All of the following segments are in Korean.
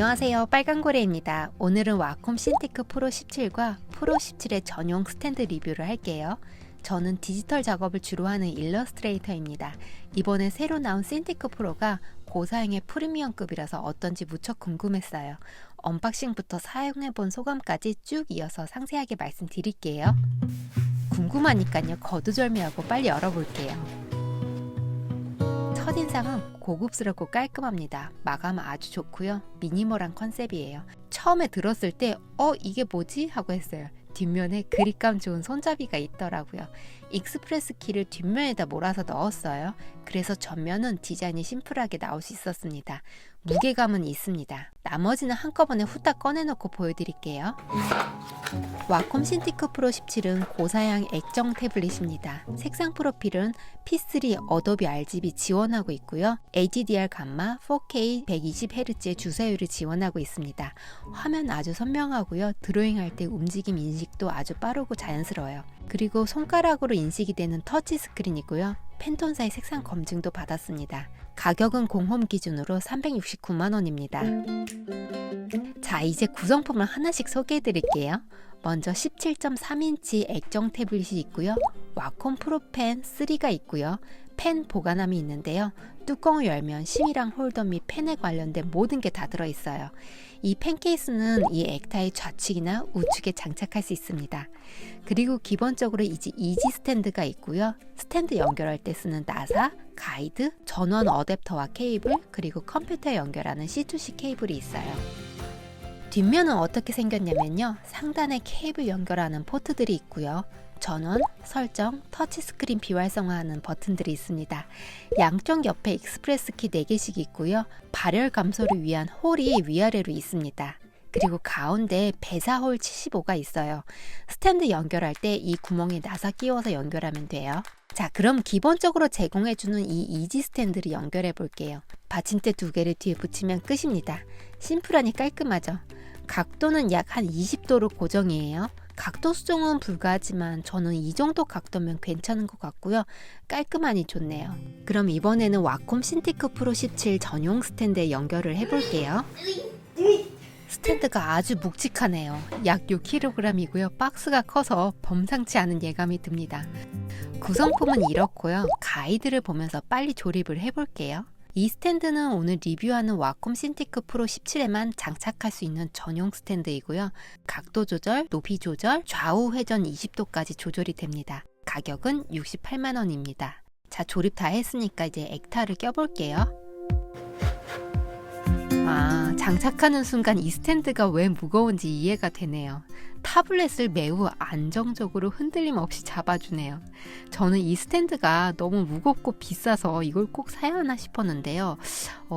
안녕하세요, 빨간고래입니다. 오늘은 와콤 신티크 프로 17과 프로 17의 전용 스탠드 리뷰를 할게요. 저는 디지털 작업을 주로 하는 일러스트레이터입니다. 이번에 새로 나온 신티크 프로가 고사양의 프리미엄급이라서 어떤지 무척 궁금했어요. 언박싱부터 사용해본 소감까지 쭉 이어서 상세하게 말씀드릴게요. 궁금하니까요, 거두절미하고 빨리 열어볼게요. 첫인상은 고급스럽고 깔끔합니다. 마감 아주 좋고요. 미니멀한 컨셉이에요. 처음에 들었을 때 이게 뭐지? 하고 했어요. 뒷면에 그립감 좋은 손잡이가 있더라고요. 익스프레스 키를 뒷면에다 몰아서 넣었어요. 그래서 전면은 디자인이 심플하게 나올 수 있었습니다. 무게감은 있습니다. 나머지는 한꺼번에 후딱 꺼내놓고 보여드릴게요. 와콤 신티크 프로 17은 고사양 액정 태블릿입니다. 색상 프로필은 P3 어도비 RGB 지원하고 있고요. HDR 감마 4K 120Hz의 주사율을 지원하고 있습니다. 화면 아주 선명하고요. 드로잉할 때 움직임 인식도 아주 빠르고 자연스러워요. 그리고 손가락으로 인식이 되는 터치 스크린이고요. 팬톤사의 색상 검증도 받았습니다. 가격은 공홈 기준으로 369만원입니다. 자, 이제 구성품을 하나씩 소개해 드릴게요. 먼저 17.3인치 액정 태블릿이 있고요. 와콤 프로펜 3가 있고요. 펜 보관함이 있는데요. 뚜껑을 열면 심이랑 홀더 및 펜에 관련된 모든 게 다 들어있어요. 이 펜 케이스는 이 액타의 좌측이나 우측에 장착할 수 있습니다. 그리고 기본적으로 이지 스탠드가 있고요. 스탠드 연결할 때 쓰는 나사, 가이드, 전원 어댑터와 케이블, 그리고 컴퓨터에 연결하는 C2C 케이블이 있어요. 뒷면은 어떻게 생겼냐면요. 상단에 케이블 연결하는 포트들이 있고요. 전원, 설정, 터치스크린 비활성화하는 버튼들이 있습니다. 양쪽 옆에 익스프레스 키 4개씩 있고요. 발열 감소를 위한 홀이 위아래로 있습니다. 그리고 가운데 배사홀 75가 있어요. 스탠드 연결할 때 이 구멍에 나사 끼워서 연결하면 돼요. 자, 그럼 기본적으로 제공해주는 이 이지 스탠드를 연결해 볼게요. 받침대 2개를 뒤에 붙이면 끝입니다. 심플하니 깔끔하죠? 각도는 약 한 20도로 고정이에요. 각도 수정은 불가하지만 저는 이 정도 각도면 괜찮은 것 같고요. 깔끔하니 좋네요. 그럼 이번에는 와콤 신티크 프로 17 전용 스탠드에 연결을 해볼게요. 스탠드가 아주 묵직하네요. 약 6kg이고요. 박스가 커서 범상치 않은 예감이 듭니다. 구성품은 이렇고요. 가이드를 보면서 빨리 조립을 해볼게요. 이 스탠드는 오늘 리뷰하는 와콤 신티크 프로 17에만 장착할 수 있는 전용 스탠드이고요. 각도 조절, 높이 조절, 좌우 회전 20도까지 조절이 됩니다. 가격은 68만원입니다. 자, 조립 다 했으니까 이제 액타를 껴볼게요. 장착하는 순간 이 스탠드가 왜 무거운지 이해가 되네요. 타블렛을 매우 안정적으로 흔들림 없이 잡아주네요. 저는 이 스탠드가 너무 무겁고 비싸서 이걸 꼭 사야 하나 싶었는데요.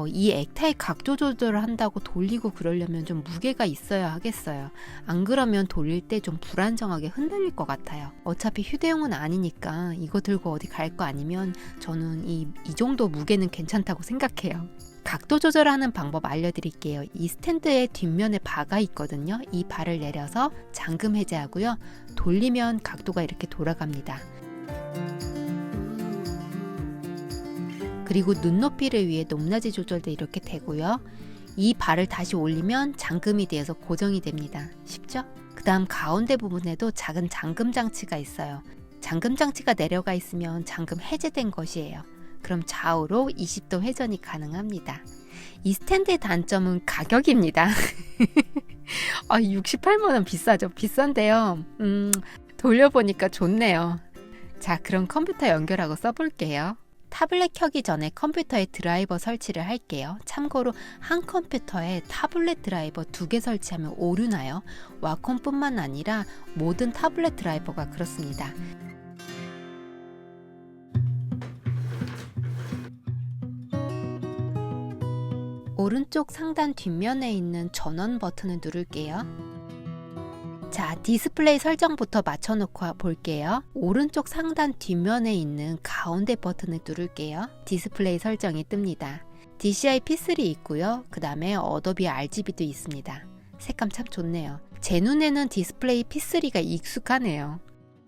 이 액타의 각도 조절을 한다고 돌리고 그러려면 좀 무게가 있어야 하겠어요. 안 그러면 돌릴 때 좀 불안정하게 흔들릴 것 같아요. 어차피 휴대용은 아니니까 이거 들고 어디 갈 거 아니면 저는 이 정도 무게는 괜찮다고 생각해요. 각도 조절하는 방법 알려드릴게요. 이 스탠드의 뒷면에 바가 있거든요. 이 바를 내려서 잠금 해제하고요. 돌리면 각도가 이렇게 돌아갑니다. 그리고 눈높이를 위해 높낮이 조절도 이렇게 되고요. 이 바를 다시 올리면 잠금이 되어서 고정이 됩니다. 쉽죠? 그 다음 가운데 부분에도 작은 잠금 장치가 있어요. 잠금 장치가 내려가 있으면 잠금 해제된 것이에요. 그럼 좌우로 20도 회전이 가능합니다. 이 스탠드의 단점은 가격입니다. 68만원 비싸죠? 비싼데요. 돌려보니까 좋네요. 자, 그럼 컴퓨터 연결하고 써볼게요. 타블렛 켜기 전에 컴퓨터에 드라이버 설치를 할게요. 참고로 한 컴퓨터에 타블렛 드라이버 2개 설치하면 오류나요? 와콤뿐만 아니라 모든 타블렛 드라이버가 그렇습니다. 오른쪽 상단 뒷면에 있는 전원 버튼을 누를게요. 자, 디스플레이 설정부터 맞춰놓고 볼게요. 오른쪽 상단 뒷면에 있는 가운데 버튼을 누를게요. 디스플레이 설정이 뜹니다. DCI P3 있고요. 그 다음에 어도비 RGB도 있습니다. 색감 참 좋네요. 제 눈에는 디스플레이 P3가 익숙하네요.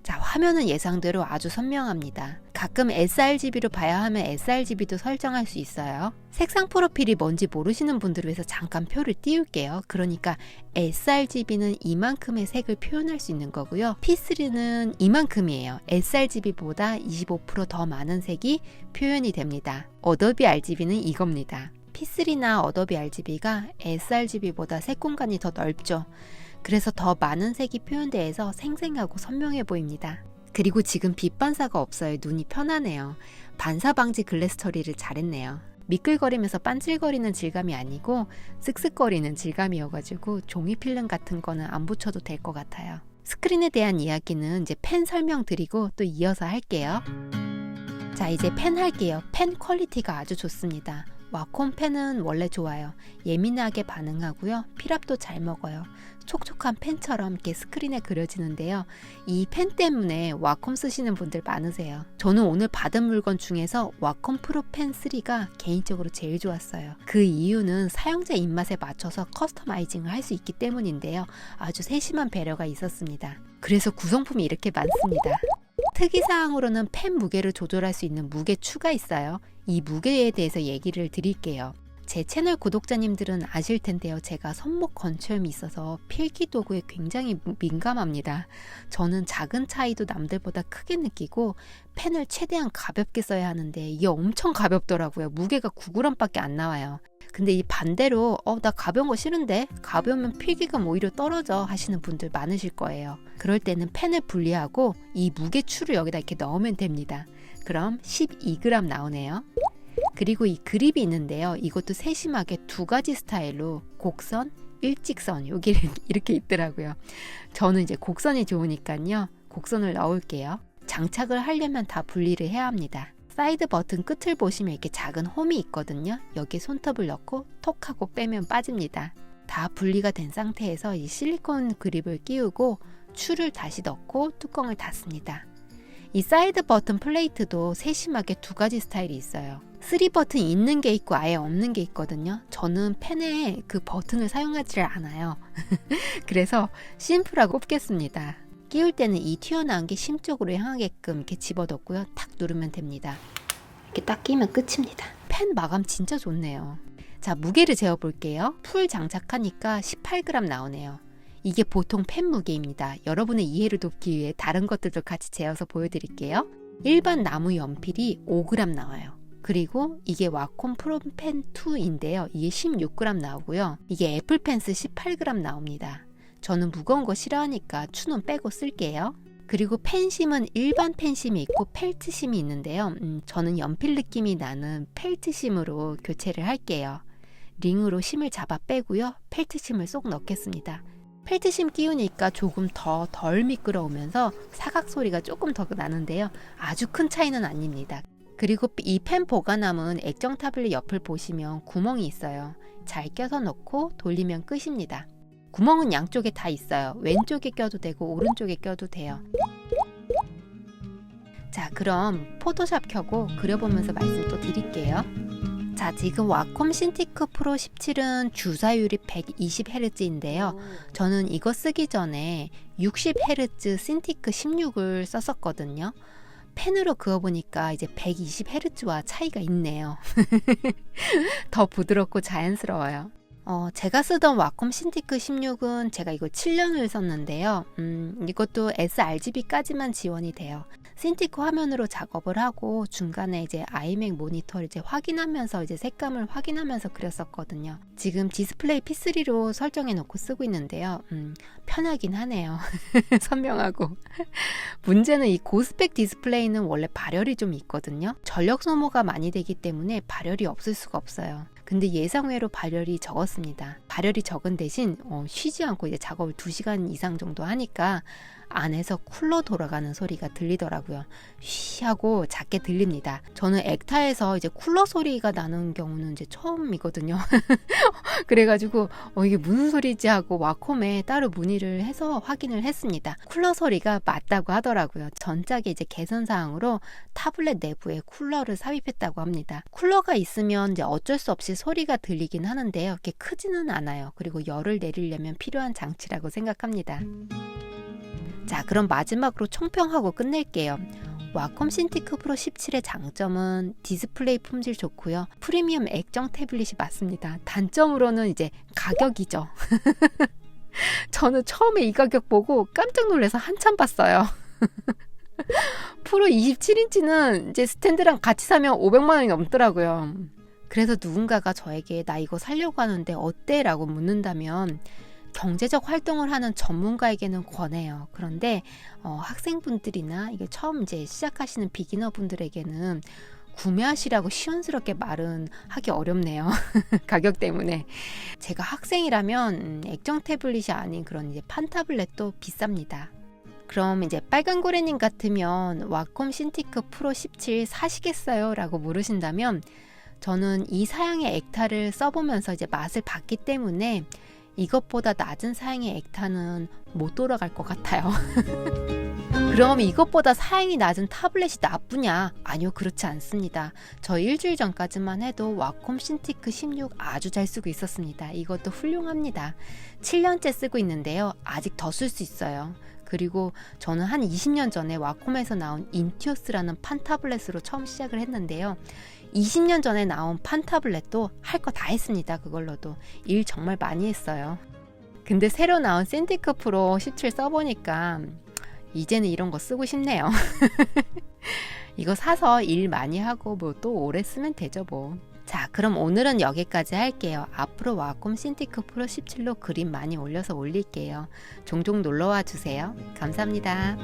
자, 화면은 예상대로 아주 선명합니다. 가끔 sRGB로 봐야 하면 sRGB도 설정할 수 있어요. 색상 프로필이 뭔지 모르시는 분들을 위해서 잠깐 표를 띄울게요. 그러니까 sRGB는 이만큼의 색을 표현할 수 있는 거고요. P3는 이만큼이에요. sRGB보다 25% 더 많은 색이 표현이 됩니다. 어도비 RGB는 이겁니다. P3나 어도비 RGB가 sRGB보다 색 공간이 더 넓죠. 그래서 더 많은 색이 표현돼서 생생하고 선명해 보입니다. 그리고 지금 빛 반사가 없어요. 눈이 편하네요. 반사 방지 글래스 처리를 잘했네요. 미끌거리면서 반질거리는 질감이 아니고 쓱쓱거리는 질감이어가지고 종이 필름 같은 거는 안 붙여도 될 것 같아요. 스크린에 대한 이야기는 이제 펜 설명드리고 또 이어서 할게요. 자, 이제 펜 할게요. 펜 퀄리티가 아주 좋습니다. 와콤 펜은 원래 좋아요. 예민하게 반응하고요. 필압도 잘 먹어요. 촉촉한 펜처럼 이렇게 스크린에 그려지는데요. 이 펜 때문에 와콤 쓰시는 분들 많으세요. 저는 오늘 받은 물건 중에서 와콤 프로 펜 3가 개인적으로 제일 좋았어요. 그 이유는 사용자 입맛에 맞춰서 커스터마이징을 할 수 있기 때문인데요. 아주 세심한 배려가 있었습니다. 그래서 구성품이 이렇게 많습니다. 특이사항으로는 펜 무게를 조절할 수 있는 무게추가 있어요. 이 무게에 대해서 얘기를 드릴게요. 제 채널 구독자님들은 아실 텐데요. 제가 손목 건초염이 있어서 필기 도구에 굉장히 민감합니다. 저는 작은 차이도 남들보다 크게 느끼고 펜을 최대한 가볍게 써야 하는데 이게 엄청 가볍더라고요. 무게가 9g밖에 안 나와요. 근데 이 반대로 나 가벼운 거 싫은데 가벼우면 필기감 오히려 떨어져 하시는 분들 많으실 거예요. 그럴 때는 펜을 분리하고 이 무게추를 여기다 이렇게 넣으면 됩니다. 그럼 12g 나오네요. 그리고 이 그립이 있는데요. 이것도 세심하게 두 가지 스타일로 곡선, 일직선 여기 이렇게 있더라고요. 저는 이제 곡선이 좋으니까요. 곡선을 넣을게요. 장착을 하려면 다 분리를 해야 합니다. 사이드 버튼 끝을 보시면 이렇게 작은 홈이 있거든요. 여기에 손톱을 넣고 톡 하고 빼면 빠집니다. 다 분리가 된 상태에서 이 실리콘 그립을 끼우고 추를 다시 넣고 뚜껑을 닫습니다. 이 사이드 버튼 플레이트도 세심하게 두 가지 스타일이 있어요. 3 버튼이 있는 게 있고 아예 없는 게 있거든요. 저는 펜에 그 버튼을 사용하지를 않아요. 그래서 심플하고 꼽겠습니다. 끼울 때는 이 튀어나온 게 심 쪽으로 향하게끔 이렇게 집어넣고요. 탁 누르면 됩니다. 이렇게 딱 끼면 끝입니다. 펜 마감 진짜 좋네요. 자, 무게를 재어볼게요. 풀 장착하니까 18g 나오네요. 이게 보통 펜 무게입니다. 여러분의 이해를 돕기 위해 다른 것들도 같이 재어서 보여드릴게요. 일반 나무 연필이 5g 나와요. 그리고 이게 와콤 프로펜 2인데요. 이게 16g 나오고요. 이게 애플펜스 18g 나옵니다. 저는 무거운 거 싫어하니까 추는 빼고 쓸게요. 그리고 펜심은 일반 펜심이 있고 펠트심이 있는데요. 저는 연필 느낌이 나는 펠트심으로 교체를 할게요. 링으로 심을 잡아 빼고요. 펠트심을 쏙 넣겠습니다. 펠트심 끼우니까 조금 더 덜 미끄러우면서 사각 소리가 조금 더 나는데요. 아주 큰 차이는 아닙니다. 그리고 이 펜 보관함은 액정 타블릿 옆을 보시면 구멍이 있어요. 잘 껴서 넣고 돌리면 끝입니다. 구멍은 양쪽에 다 있어요. 왼쪽에 껴도 되고 오른쪽에 껴도 돼요. 자, 그럼 포토샵 켜고 그려보면서 말씀 또 드릴게요. 자, 지금 와콤 신티크 프로 17은 주사율이 120Hz인데요. 저는 이거 쓰기 전에 60Hz 신티크 16을 썼었거든요. 펜으로 그어보니까 이제 120Hz와 차이가 있네요. 더 부드럽고 자연스러워요. 제가 쓰던 와콤 신티크 16은 제가 이거 7년을 썼는데요. 이것도 sRGB까지만 지원이 돼요. 신티크 화면으로 작업을 하고 중간에 이제 아이맥 모니터를 이제 확인하면서 이제 색감을 확인하면서 그렸었거든요. 지금 디스플레이 P3로 설정해 놓고 쓰고 있는데요. 편하긴 하네요. 선명하고. 문제는 이 고스펙 디스플레이는 원래 발열이 좀 있거든요. 전력 소모가 많이 되기 때문에 발열이 없을 수가 없어요. 근데 예상외로 발열이 적었습니다. 발열이 적은 대신 쉬지 않고 이제 작업을 2시간 이상 정도 하니까 안에서 쿨러 돌아가는 소리가 들리더라고요. 쉬 하고 작게 들립니다. 저는 액타에서 이제 쿨러 소리가 나는 경우는 이제 처음이거든요. 그래가지고 이게 무슨 소리지 하고 와콤에 따로 문의를 해서 확인을 했습니다. 쿨러 소리가 맞다고 하더라고요. 전작의 이제 개선 사항으로 타블렛 내부에 쿨러를 삽입했다고 합니다. 쿨러가 있으면 이제 어쩔 수 없이 소리가 들리긴 하는데요. 그렇게 크지는 않아요. 그리고 열을 내리려면 필요한 장치라고 생각합니다. 자, 그럼 마지막으로 총평하고 끝낼게요. 와콤 신티크 프로 17의 장점은 디스플레이 품질 좋고요. 프리미엄 액정 태블릿이 맞습니다. 단점으로는 이제 가격이죠. 저는 처음에 이 가격 보고 깜짝 놀라서 한참 봤어요. 프로 27인치는 이제 스탠드랑 같이 사면 500만 원이 넘더라고요. 그래서 누군가가 저에게 나 이거 사려고 하는데 어때? 라고 묻는다면 경제적 활동을 하는 전문가에게는 권해요. 그런데 학생분들이나 이게 처음 이제 시작하시는 비기너 분들에게는 구매하시라고 시원스럽게 말은 하기 어렵네요. 가격 때문에. 제가 학생이라면 액정 태블릿이 아닌 그런 이제 판타블렛도 비쌉니다. 그럼 이제 빨간 고래님 같으면 와콤 신티크 프로 17 사시겠어요? 라고 물으신다면 저는 이 사양의 액타를 써보면서 이제 맛을 봤기 때문에 이것보다 낮은 사양의 액타는 못 돌아갈 것 같아요. 그럼 이것보다 사양이 낮은 타블렛이 나쁘냐? 아니요, 그렇지 않습니다. 저 일주일 전까지만 해도 와콤 신티크 16 아주 잘 쓰고 있었습니다. 이것도 훌륭합니다. 7년째 쓰고 있는데요. 아직 더 쓸 수 있어요. 그리고 저는 한 20년 전에 와콤에서 나온 인튜어스라는 판 타블렛으로 처음 시작을 했는데요. 20년 전에 나온 판 타블렛도 할 거 다 했습니다. 그걸로도 일 정말 많이 했어요. 근데 새로 나온 신티크 프로 17 써보니까 이제는 이런 거 쓰고 싶네요. 이거 사서 일 많이 하고 뭐 또 오래 쓰면 되죠 뭐. 자, 그럼 오늘은 여기까지 할게요. 앞으로 와콤 신티크 프로 17로 그림 많이 올려서 올릴게요. 종종 놀러와 주세요. 감사합니다.